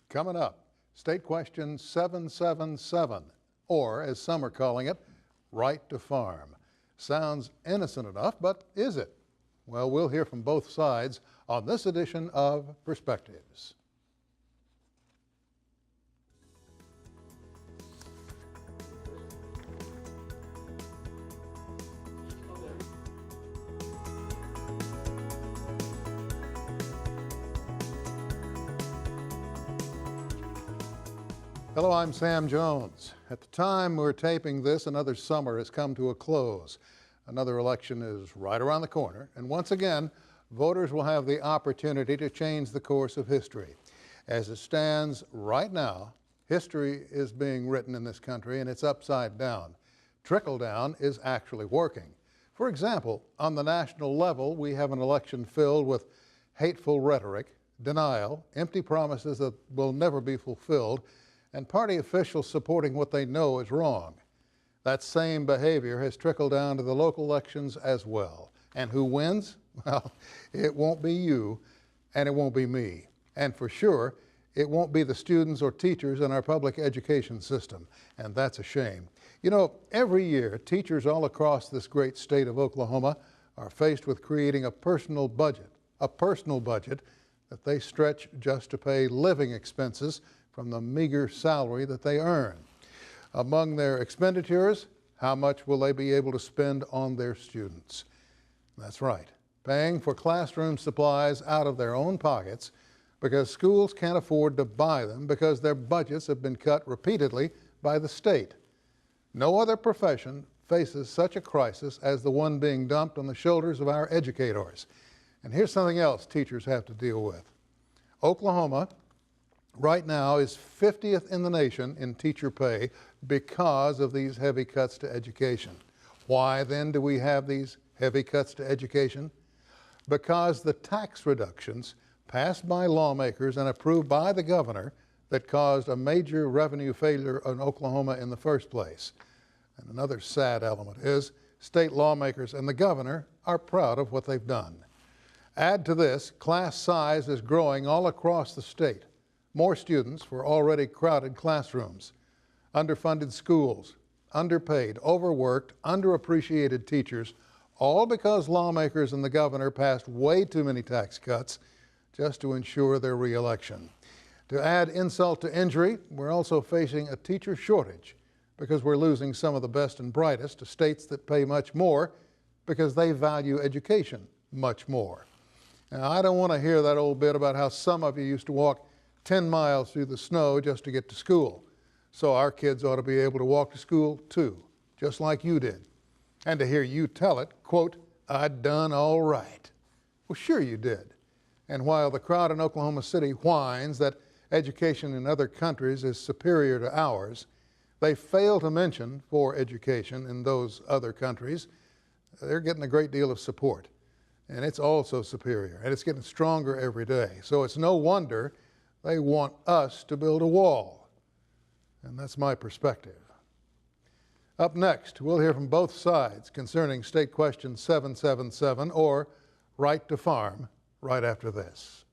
Coming up, State Question 777, or as some are calling it, right to farm. Sounds innocent enough, but is it? Well, we'll hear from both sides on this edition of Perspectives. Hello, I'm Sam Jones. At the time we're taping this, another summer has come to a close. Another election is right around the corner, and once again, voters will have the opportunity to change the course of history. As it stands right now, history is being written in this country, and it's upside down. Trickle down is actually working. For example, on the national level, we have an election filled with hateful rhetoric, denial, empty promises that will never be fulfilled, and party officials supporting what they know is wrong. That same behavior has trickled down to the local elections as well. And who wins? Well, it won't be you, and it won't be me. And for sure, it won't be the students or teachers in our public education system, and that's a shame. You know, every year, teachers all across this great state of Oklahoma are faced with creating a personal budget that they stretch just to pay living expenses from the meager salary that they earn. Among their expenditures, how much will they be able to spend on their students? That's right, paying for classroom supplies out of their own pockets because schools can't afford to buy them because their budgets have been cut repeatedly by the state. No other profession faces such a crisis as the one being dumped on the shoulders of our educators. And here's something else teachers have to deal with. Oklahoma right now is 50th in the nation in teacher pay because of these heavy cuts to education. Why then do we have these heavy cuts to education? Because the tax reductions passed by lawmakers and approved by the governor that caused a major revenue failure in Oklahoma in the first place. And another sad element is state lawmakers and the governor are proud of what they've done. Add to this, class size is growing all across the state. More students for already crowded classrooms, underfunded schools, underpaid, overworked, underappreciated teachers, all because lawmakers and the governor passed way too many tax cuts just to ensure their reelection. To add insult to injury, we're also facing a teacher shortage because we're losing some of the best and brightest to states that pay much more because they value education much more. Now, I don't want to hear that old bit about how some of you used to walk 10 miles through the snow just to get to school. So our kids ought to be able to walk to school too, just like you did. And to hear you tell it, quote, "I done all right." Well, sure you did. And while the crowd in Oklahoma City whines that education in other countries is superior to ours, they fail to mention for education in those other countries, they're getting a great deal of support. And it's also superior, and it's getting stronger every day. So it's no wonder they want us to build a wall. And that's my perspective. Up next, we'll hear from both sides concerning State Question 777, or right to farm, right after this.